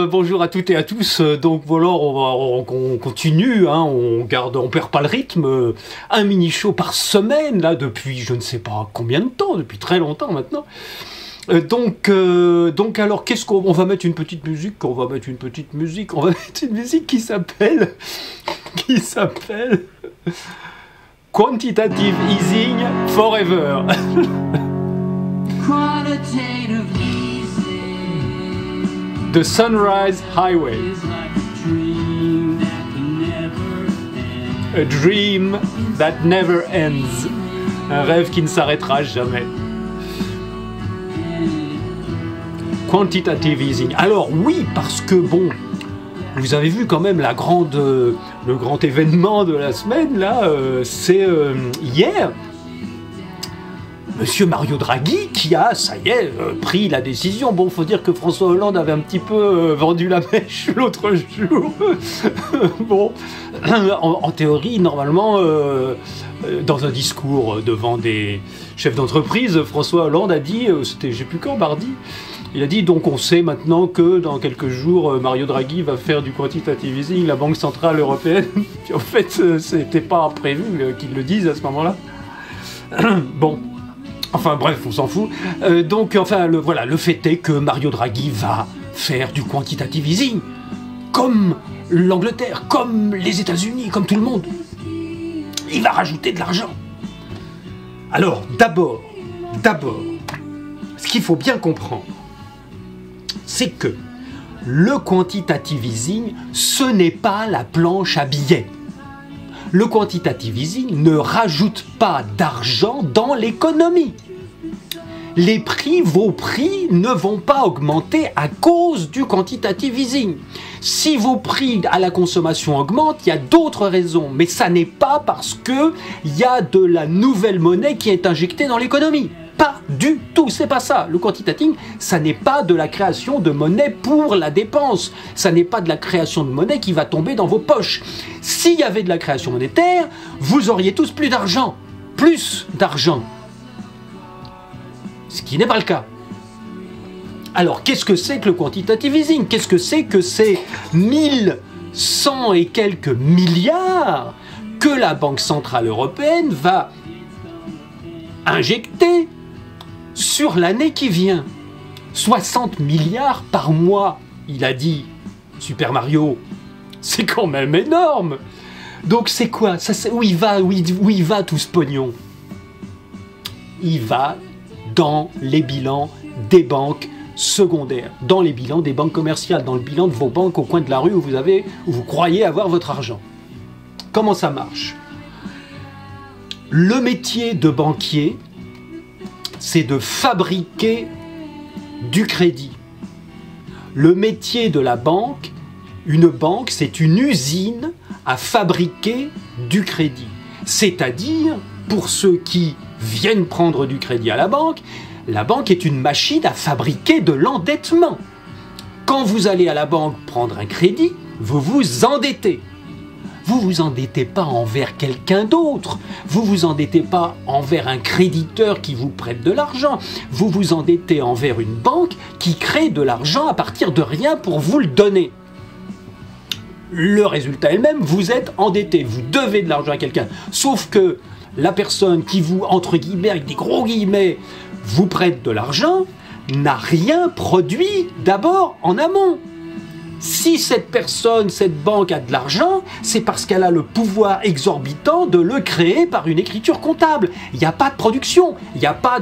bonjour à toutes et à tous. Donc voilà, on continue, hein, on perd pas le rythme. Un mini-show par semaine, là, depuis je ne sais pas combien de temps, depuis très longtemps maintenant. Donc alors, qu'est-ce qu'on va mettre une petite musique, on va mettre une musique qui s'appelle Quantitative Easing Forever. The Sunrise Highway. A dream that never ends. Un rêve qui ne s'arrêtera jamais. Quantitative easing. Alors oui, parce que bon, vous avez vu quand même le grand événement de la semaine là, c'est hier. Monsieur Mario Draghi qui a, ça y est, pris la décision. Bon, faut dire que François Hollande avait un petit peu vendu la mèche l'autre jour. Bon, en théorie, normalement, dans un discours devant des chefs d'entreprise, François Hollande a dit, c'était, je sais plus quand, mardi, il a dit, donc on sait maintenant que dans quelques jours, Mario Draghi va faire du quantitative easing, la Banque Centrale Européenne. Puis en fait, c'était pas prévu qu'il le dise à ce moment-là. Bon. Enfin bref, on s'en fout. Le fait est que Mario Draghi va faire du quantitative easing, comme l'Angleterre, comme les États-Unis, comme tout le monde. Il va rajouter de l'argent. Alors, d'abord, ce qu'il faut bien comprendre, c'est que le quantitative easing, ce n'est pas la planche à billets. Le quantitative easing ne rajoute pas d'argent dans l'économie. Vos prix ne vont pas augmenter à cause du quantitative easing. Si vos prix à la consommation augmentent, il y a d'autres raisons, mais ça n'est pas parce qu'il y a de la nouvelle monnaie qui est injectée dans l'économie. Pas du tout, c'est pas ça. Le quantitative, ça n'est pas de la création de monnaie pour la dépense. Ça n'est pas de la création de monnaie qui va tomber dans vos poches. S'il y avait de la création monétaire, vous auriez tous plus d'argent. Plus d'argent. Ce qui n'est pas le cas. Alors, qu'est-ce que c'est que le quantitative easing? Qu'est-ce que c'est 1100 et quelques milliards que la Banque Centrale Européenne va injecter sur l'année qui vient? 60 milliards par mois, il a dit Super Mario. C'est quand même énorme. Donc c'est quoi ça, où il va tout ce pognon? Il va dans les bilans des banques secondaires, dans les bilans des banques commerciales, dans le bilan de vos banques au coin de la rue où vous croyez avoir votre argent. Comment ça marche? Le métier de banquier, c'est de fabriquer du crédit. Le métier de la banque, une banque, c'est une usine à fabriquer du crédit. C'est-à-dire, pour ceux qui viennent prendre du crédit à la banque est une machine à fabriquer de l'endettement. Quand vous allez à la banque prendre un crédit, vous vous endettez. Vous vous endettez pas envers quelqu'un d'autre. Vous vous endettez pas envers un créditeur qui vous prête de l'argent. Vous vous endettez envers une banque qui crée de l'argent à partir de rien pour vous le donner. Le résultat elle-même, vous êtes endetté. Vous devez de l'argent à quelqu'un. Sauf que la personne qui vous, entre guillemets, avec des gros guillemets, vous prête de l'argent, n'a rien produit d'abord en amont. Si cette personne, cette banque a de l'argent, c'est parce qu'elle a le pouvoir exorbitant de le créer par une écriture comptable. Il n'y a pas de production, il n'y a pas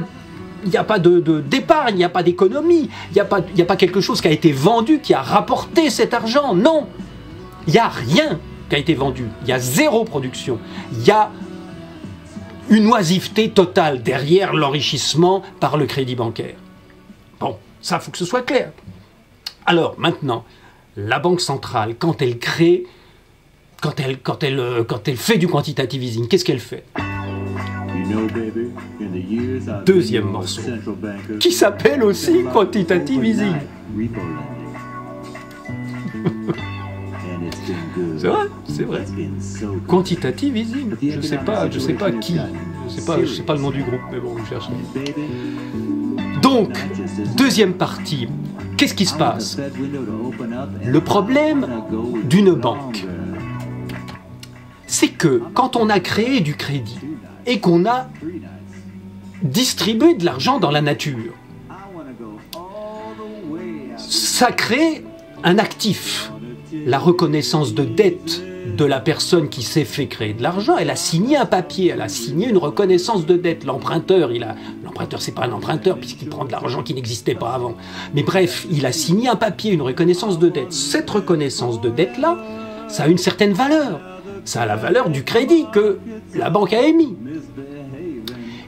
d'épargne, il n'y a pas d'économie, il n'y a pas quelque chose qui a été vendu, qui a rapporté cet argent. Non, il n'y a rien qui a été vendu, il y a zéro production, il y a une oisiveté totale derrière l'enrichissement par le crédit bancaire. Bon, ça, faut que ce soit clair. Alors, maintenant, la Banque centrale, quand elle crée, quand elle fait du quantitative easing, qu'est-ce qu'elle fait? Deuxième morceau, qui s'appelle aussi quantitative easing. C'est vrai, c'est vrai. Quantitative easing. Je sais pas qui. Je sais pas le nom du groupe, mais bon, je cherche. Donc, deuxième partie. qu'est-ce qui se passe? Le problème d'une banque, c'est que quand on a créé du crédit et qu'on a distribué de l'argent dans la nature, ça crée un actif, la reconnaissance de dette de la personne qui s'est fait créer de l'argent. Elle a signé un papier, elle a signé une reconnaissance de dette. L'emprunteur, c'est pas un emprunteur puisqu'il prend de l'argent qui n'existait pas avant. Mais bref, il a signé un papier, une reconnaissance de dette. Cette reconnaissance de dette-là, ça a une certaine valeur. Ça a la valeur du crédit que la banque a émis.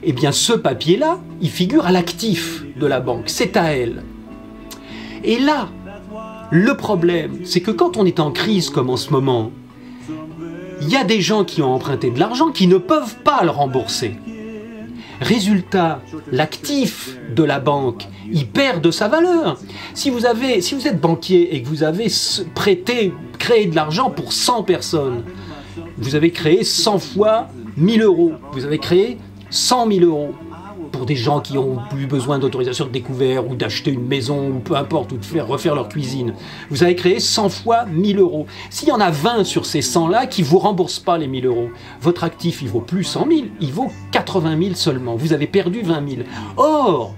Eh bien, ce papier-là, il figure à l'actif de la banque. C'est à elle. Et là, le problème, c'est que quand on est en crise comme en ce moment, il y a des gens qui ont emprunté de l'argent qui ne peuvent pas le rembourser. Résultat, l'actif de la banque, il perd de sa valeur. Si vous êtes banquier et que vous avez créé de l'argent pour 100 personnes, vous avez créé 100 fois 1000 euros. Vous avez créé 100 000 euros pour des gens qui ont eu besoin d'autorisation de découvert ou d'acheter une maison ou peu importe, ou de refaire leur cuisine. Vous avez créé 100 fois 1000 euros. S'il y en a 20 sur ces 100-là qui ne vous remboursent pas les 1000 euros, votre actif, il vaut plus 100 000, il vaut 80 000 seulement. Vous avez perdu 20 000. Or,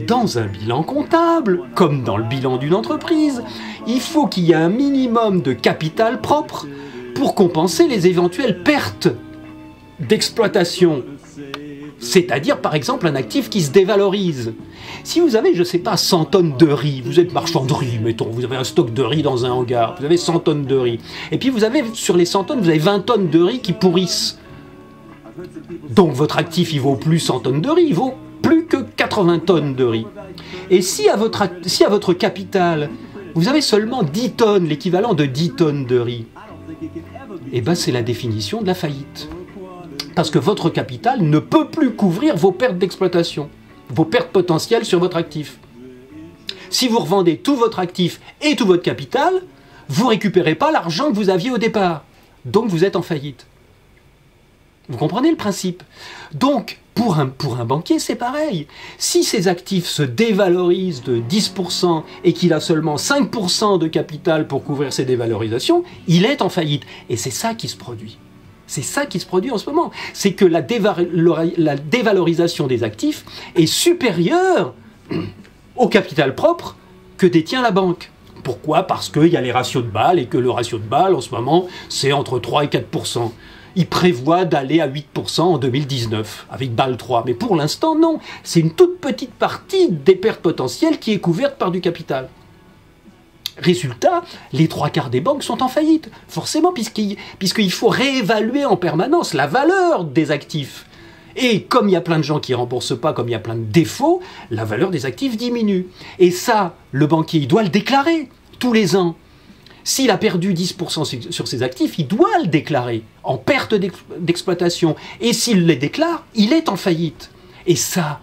dans un bilan comptable, comme dans le bilan d'une entreprise, il faut qu'il y ait un minimum de capital propre pour compenser les éventuelles pertes d'exploitation. C'est-à-dire, par exemple, un actif qui se dévalorise. Si vous avez, je ne sais pas, 100 tonnes de riz, vous êtes marchand de riz, mettons, vous avez un stock de riz dans un hangar, vous avez 100 tonnes de riz, et puis vous avez, sur les 100 tonnes, vous avez 20 tonnes de riz qui pourrissent. Donc votre actif, il vaut plus 100 tonnes de riz, il vaut plus que 80 tonnes de riz. Et si à votre capital, vous avez seulement 10 tonnes, l'équivalent de 10 tonnes de riz, eh bien c'est la définition de la faillite. Parce que votre capital ne peut plus couvrir vos pertes d'exploitation, vos pertes potentielles sur votre actif. Si vous revendez tout votre actif et tout votre capital, vous ne récupérez pas l'argent que vous aviez au départ. Donc vous êtes en faillite. Vous comprenez le principe? Donc, pour un banquier, c'est pareil. Si ses actifs se dévalorisent de 10% et qu'il a seulement 5% de capital pour couvrir ses dévalorisations, il est en faillite. Et c'est ça qui se produit. C'est ça qui se produit en ce moment. C'est que la dévalorisation des actifs est supérieure au capital propre que détient la banque. Pourquoi? Parce qu'il y a les ratios de Bâle et que le ratio de Bâle, en ce moment, c'est entre 3 et 4%. Il prévoit d'aller à 8% en 2019, avec Bâle 3. Mais pour l'instant, non. C'est une toute petite partie des pertes potentielles qui est couverte par du capital. Résultat, les 3/4 des banques sont en faillite, forcément, puisqu'il faut réévaluer en permanence la valeur des actifs. Et comme il y a plein de gens qui ne remboursent pas, comme il y a plein de défauts, la valeur des actifs diminue. Et ça, le banquier, il doit le déclarer tous les ans. S'il a perdu 10% sur ses actifs, il doit le déclarer en perte d'exploitation. Et s'il les déclare, il est en faillite. Et ça,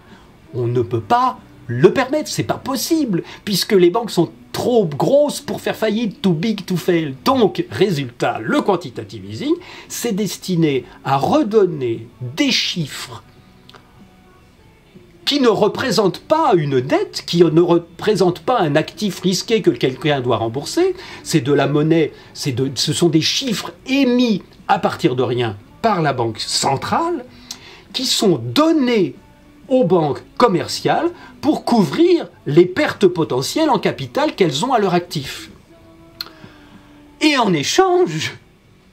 on ne peut pas le permettre, c'est pas possible, puisque les banques sont trop grosses pour faire faillite, too big to fail. Donc, résultat, le quantitative easing, c'est destiné à redonner des chiffres qui ne représentent pas une dette, qui ne représentent pas un actif risqué que quelqu'un doit rembourser. C'est de la monnaie, ce sont des chiffres émis à partir de rien par la banque centrale, qui sont donnés aux banques commerciales pour couvrir les pertes potentielles en capital qu'elles ont à leur actif. Et en échange,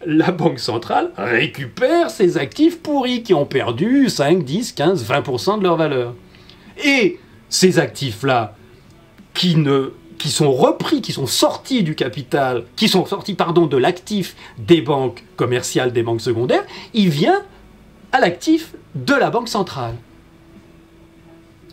la banque centrale récupère ces actifs pourris qui ont perdu 5, 10, 15, 20% de leur valeur. Et ces actifs-là, qui sont repris, qui sont sortis du capital, qui sont sortis, de l'actif des banques commerciales, des banques secondaires, il vient à l'actif de la banque centrale.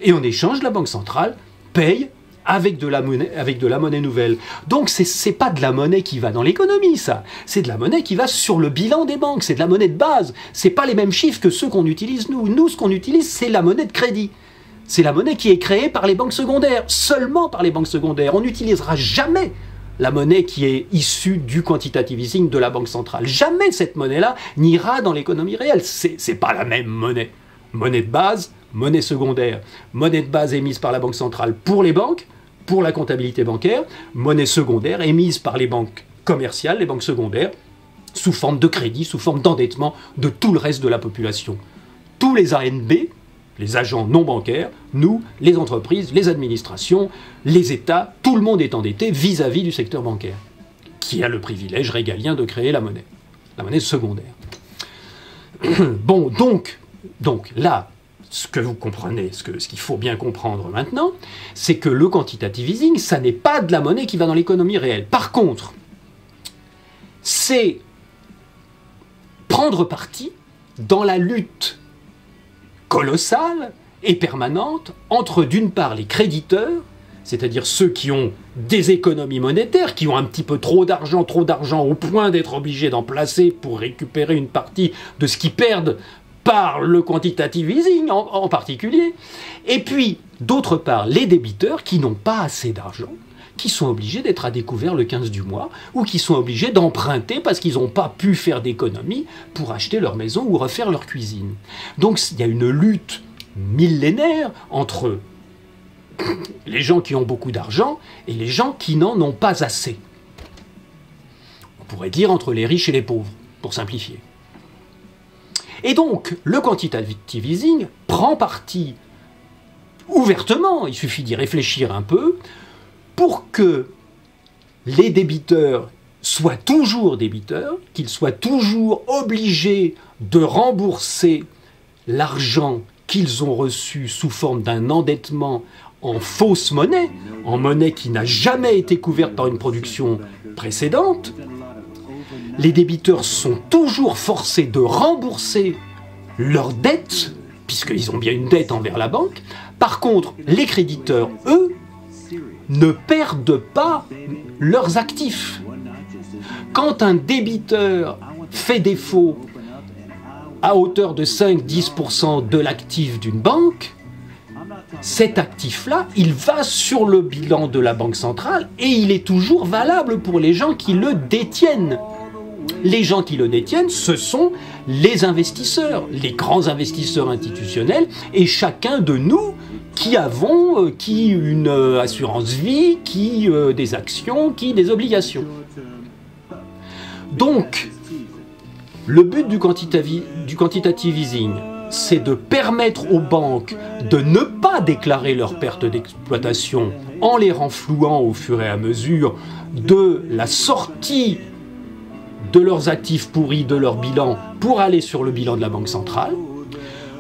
Et en échange, la banque centrale paye avec de la monnaie nouvelle. Donc c'est pas de la monnaie qui va dans l'économie, ça. C'est de la monnaie qui va sur le bilan des banques. C'est de la monnaie de base. C'est pas les mêmes chiffres que ceux qu'on utilise nous. Nous, ce qu'on utilise, c'est la monnaie de crédit. C'est la monnaie qui est créée par les banques secondaires, seulement par les banques secondaires. On n'utilisera jamais la monnaie qui est issue du quantitative easing de la banque centrale. Jamais cette monnaie-là n'ira dans l'économie réelle. C'est pas la même monnaie. Monnaie de base, monnaie secondaire. Monnaie de base émise par la banque centrale pour les banques, pour la comptabilité bancaire, monnaie secondaire émise par les banques commerciales, les banques secondaires, sous forme de crédit, sous forme d'endettement de tout le reste de la population. Tous les ANB, les agents non bancaires, nous, les entreprises, les administrations, les États, tout le monde est endetté vis-à-vis du secteur bancaire, qui a le privilège régalien de créer la monnaie secondaire. Bon, donc là, ce que vous comprenez, ce qu'il faut bien comprendre maintenant, c'est que le quantitative easing, ça n'est pas de la monnaie qui va dans l'économie réelle. Par contre, c'est prendre parti dans la lutte colossale et permanente entre, d'une part, les créditeurs, c'est-à-dire ceux qui ont des économies monétaires, qui ont un petit peu trop d'argent au point d'être obligés d'en placer pour récupérer une partie de ce qu'ils perdent par le quantitative easing en particulier, et puis, d'autre part, les débiteurs qui n'ont pas assez d'argent, qui sont obligés d'être à découvert le 15 du mois, ou qui sont obligés d'emprunter parce qu'ils n'ont pas pu faire d'économie pour acheter leur maison ou refaire leur cuisine. Donc il y a une lutte millénaire entre les gens qui ont beaucoup d'argent et les gens qui n'en ont pas assez. On pourrait dire entre les riches et les pauvres, pour simplifier. Et donc, le quantitative easing prend parti ouvertement, il suffit d'y réfléchir un peu, pour que les débiteurs soient toujours débiteurs, qu'ils soient toujours obligés de rembourser l'argent qu'ils ont reçu sous forme d'un endettement en fausse monnaie, en monnaie qui n'a jamais été couverte par une production précédente. Les débiteurs sont toujours forcés de rembourser leurs dettes, puisqu'ils ont bien une dette envers la banque. Par contre, les créditeurs, eux, ne perdent pas leurs actifs. Quand un débiteur fait défaut à hauteur de 5-10% de l'actif d'une banque, cet actif-là, il va sur le bilan de la Banque centrale et il est toujours valable pour les gens qui le détiennent. Les gens qui le détiennent, ce sont les investisseurs, les grands investisseurs institutionnels, et chacun de nous qui avons une assurance vie, qui des actions, qui des obligations. Donc, le but du quantitative easing, c'est de permettre aux banques de ne pas déclarer leurs pertes d'exploitation en les renflouant au fur et à mesure de la sortie de leurs actifs pourris de leur bilan pour aller sur le bilan de la Banque centrale.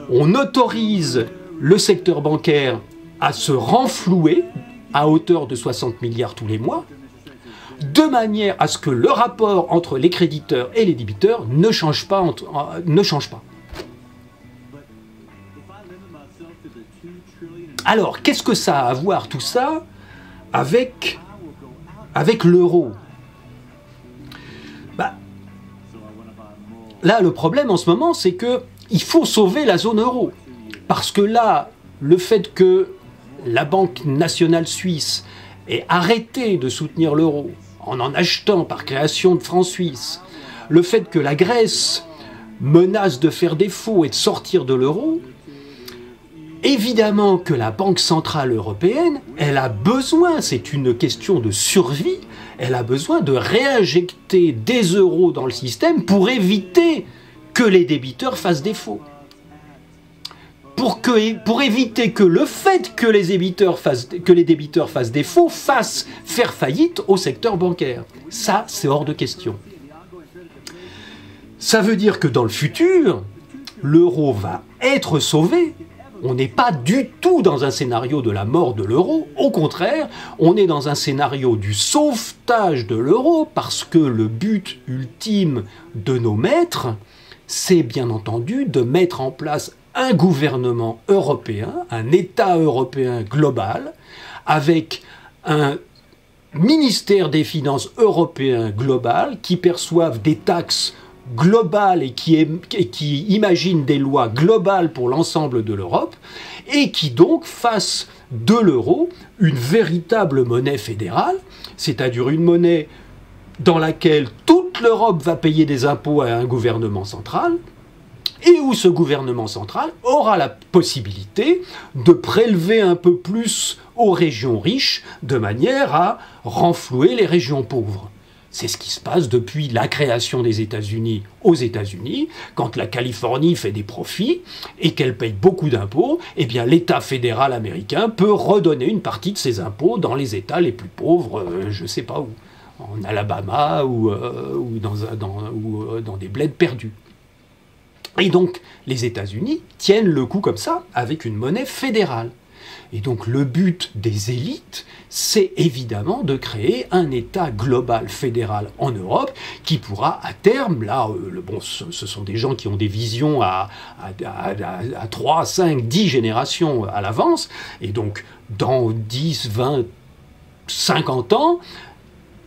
On autorise le secteur bancaire à se renflouer à hauteur de 60 milliards tous les mois, de manière à ce que le rapport entre les créditeurs et les débiteurs ne change pas. Alors, qu'est-ce que ça a à voir tout ça avec l'euro ? Là, le problème en ce moment, c'est qu'il faut sauver la zone euro. Parce que là, le fait que la Banque nationale suisse ait arrêté de soutenir l'euro en achetant par création de francs suisses, le fait que la Grèce menace de faire défaut et de sortir de l'euro, évidemment que la Banque centrale européenne, elle a besoin, c'est une question de survie, elle a besoin de réinjecter des euros dans le système pour éviter que les débiteurs fassent défaut. Pour éviter que le fait que les débiteurs fassent défaut fasse faire faillite au secteur bancaire. Ça, c'est hors de question. Ça veut dire que dans le futur, l'euro va être sauvé. On n'est pas du tout dans un scénario de la mort de l'euro. Au contraire, on est dans un scénario du sauvetage de l'euro parce que le but ultime de nos maîtres, c'est bien entendu de mettre en place un gouvernement européen, un État européen global, avec un ministère des Finances européen global qui perçoive des taxes globales et qui imagine des lois globales pour l'ensemble de l'Europe et qui donc fasse de l'euro une véritable monnaie fédérale, c'est-à-dire une monnaie dans laquelle toute l'Europe va payer des impôts à un gouvernement central et où ce gouvernement central aura la possibilité de prélever un peu plus aux régions riches de manière à renflouer les régions pauvres. C'est ce qui se passe depuis la création des États-Unis aux États-Unis. Quand la Californie fait des profits et qu'elle paye beaucoup d'impôts, eh bien l'État fédéral américain peut redonner une partie de ses impôts dans les États les plus pauvres, je ne sais pas où, en Alabama ou dans des bleds perdus. Et donc les États-Unis tiennent le coup comme ça avec une monnaie fédérale. Et donc le but des élites, c'est évidemment de créer un État global fédéral en Europe qui pourra à terme, là, ce sont des gens qui ont des visions à 3, 5, 10 générations à l'avance, et donc dans 10, 20, 50 ans,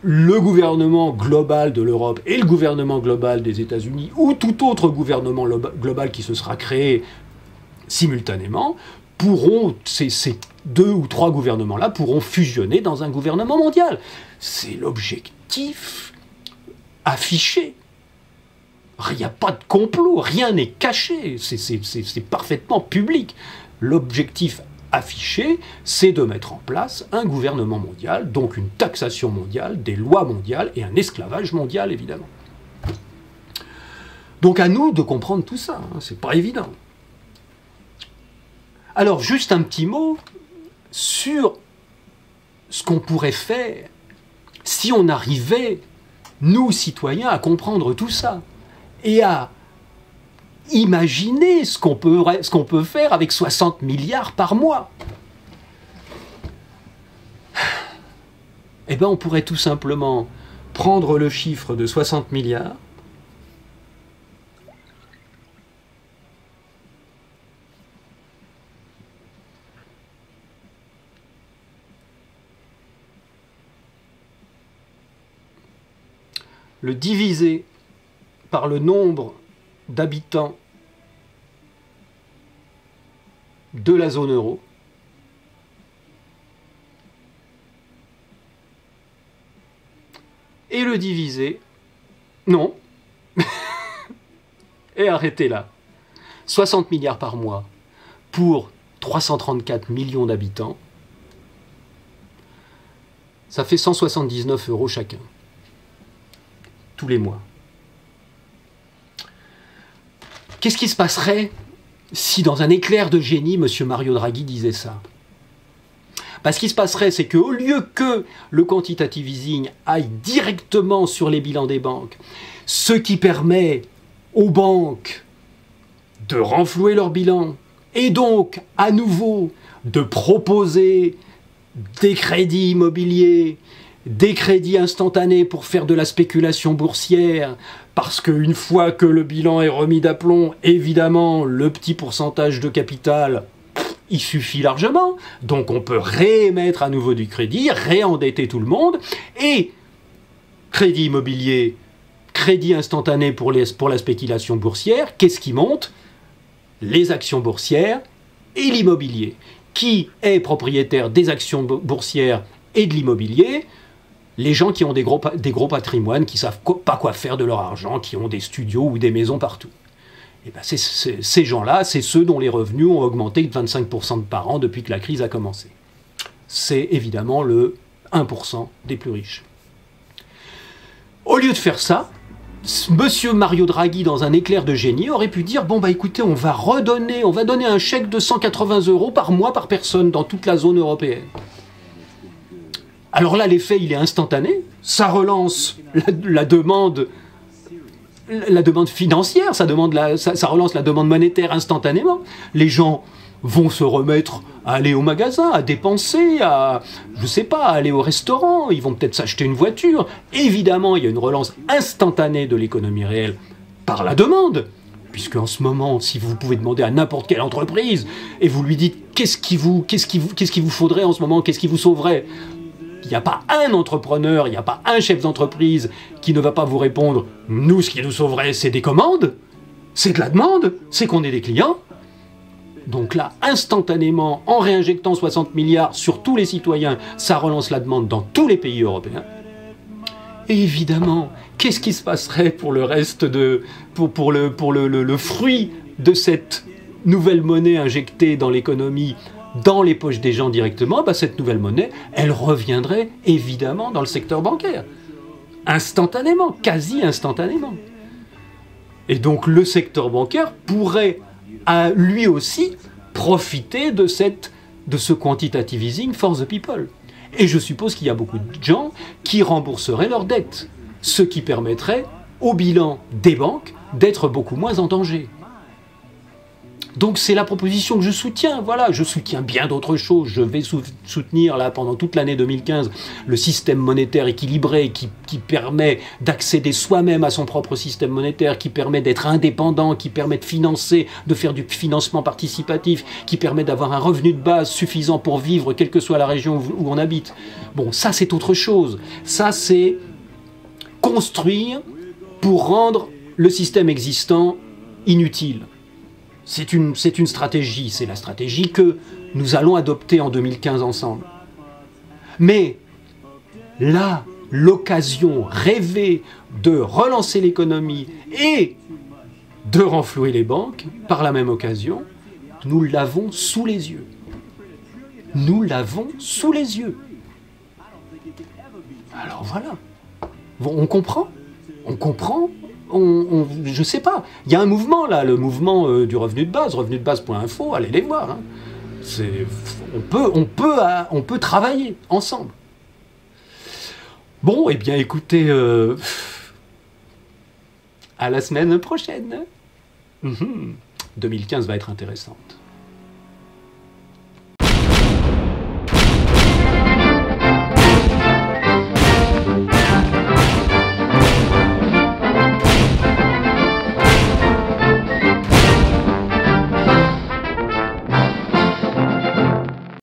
le gouvernement global de l'Europe et le gouvernement global des États-Unis, ou tout autre gouvernement global qui se sera créé simultanément, pourront, ces 2 ou 3 gouvernements-là pourront fusionner dans un gouvernement mondial. C'est l'objectif affiché. Il n'y a pas de complot, rien n'est caché, c'est parfaitement public. L'objectif affiché, c'est de mettre en place un gouvernement mondial, donc une taxation mondiale, des lois mondiales et un esclavage mondial, évidemment. Donc à nous de comprendre tout ça, hein, c'est pas évident. Alors, juste un petit mot sur ce qu'on pourrait faire si on arrivait, nous, citoyens, à comprendre tout ça et à imaginer ce qu'on peut faire avec 60 milliards par mois. Eh bien, on pourrait tout simplement prendre le chiffre de 60 milliards, le diviser par le nombre d'habitants de la zone euro, et le diviser, non, et arrêtez là. 60 milliards par mois pour 334 millions d'habitants, ça fait 179 € chacun. Tous les mois. Qu'est-ce qui se passerait si dans un éclair de génie, M. Mario Draghi disait ça? Ce qui se passerait, c'est qu'au lieu que le quantitative easing aille directement sur les bilans des banques, ce qui permet aux banques de renflouer leurs bilans et donc à nouveau de proposer des crédits immobiliers, des crédits instantanés pour faire de la spéculation boursière, parce qu'une fois que le bilan est remis d'aplomb, évidemment, le petit pourcentage de capital, il suffit largement. Donc on peut réémettre à nouveau du crédit, réendetter tout le monde, et crédit immobilier, crédit instantané pour la spéculation boursière, qu'est-ce qui monte? Les actions boursières et l'immobilier. Qui est propriétaire des actions boursières et de l'immobilier? Les gens qui ont des gros patrimoines, qui ne savent pas quoi faire de leur argent, qui ont des studios ou des maisons partout. Et ben ces gens-là, c'est ceux dont les revenus ont augmenté de 25% par an depuis que la crise a commencé. C'est évidemment le 1% des plus riches. Au lieu de faire ça, Monsieur Mario Draghi, dans un éclair de génie, aurait pu dire « Bon, écoutez, on va donner un chèque de 180 € par mois par personne dans toute la zone européenne. » Alors là, l'effet, il est instantané. Ça relance la demande financière, ça relance la demande monétaire instantanément. Les gens vont se remettre à aller au magasin, à dépenser, à aller au restaurant, ils vont peut-être s'acheter une voiture. Évidemment, il y a une relance instantanée de l'économie réelle par la demande. Puisque en ce moment, si vous pouvez demander à n'importe quelle entreprise et vous lui dites qu'est-ce qu'il vous faudrait en ce moment, qu'est-ce qui vous sauverait, il n'y a pas un entrepreneur, il n'y a pas un chef d'entreprise qui ne va pas vous répondre « Nous, ce qui nous sauverait, c'est des commandes, c'est de la demande, c'est qu'on ait des clients. » Donc là, instantanément, en réinjectant 60 milliards sur tous les citoyens, ça relance la demande dans tous les pays européens. Et évidemment, qu'est-ce qui se passerait pour le reste pour le fruit de cette nouvelle monnaie injectée dans l'économie, dans les poches des gens directement? Cette nouvelle monnaie, elle reviendrait évidemment dans le secteur bancaire. Instantanément, quasi instantanément. Et donc le secteur bancaire pourrait lui aussi profiter de ce quantitative easing for the people. Et je suppose qu'il y a beaucoup de gens qui rembourseraient leurs dettes, ce qui permettrait au bilan des banques d'être beaucoup moins en danger. Donc c'est la proposition que je soutiens. Voilà, je soutiens bien d'autres choses. Je vais soutenir là pendant toute l'année 2015 le système monétaire équilibré qui permet d'accéder soi-même à son propre système monétaire, qui permet d'être indépendant, qui permet de financer, de faire du financement participatif, qui permet d'avoir un revenu de base suffisant pour vivre, quelle que soit la région où on habite. Bon, ça c'est autre chose. Ça c'est construire pour rendre le système existant inutile. C'est une stratégie, c'est la stratégie que nous allons adopter en 2015 ensemble. Mais là, l'occasion rêvée de relancer l'économie et de renflouer les banques, par la même occasion, nous l'avons sous les yeux. Nous l'avons sous les yeux. Alors voilà. On comprend. On comprend. Je sais pas. Il y a un mouvement là, le mouvement du revenu de base, revenudebase.info, allez les voir. Hein. On peut travailler ensemble. Bon, eh bien écoutez, à la semaine prochaine. 2015 va être intéressante.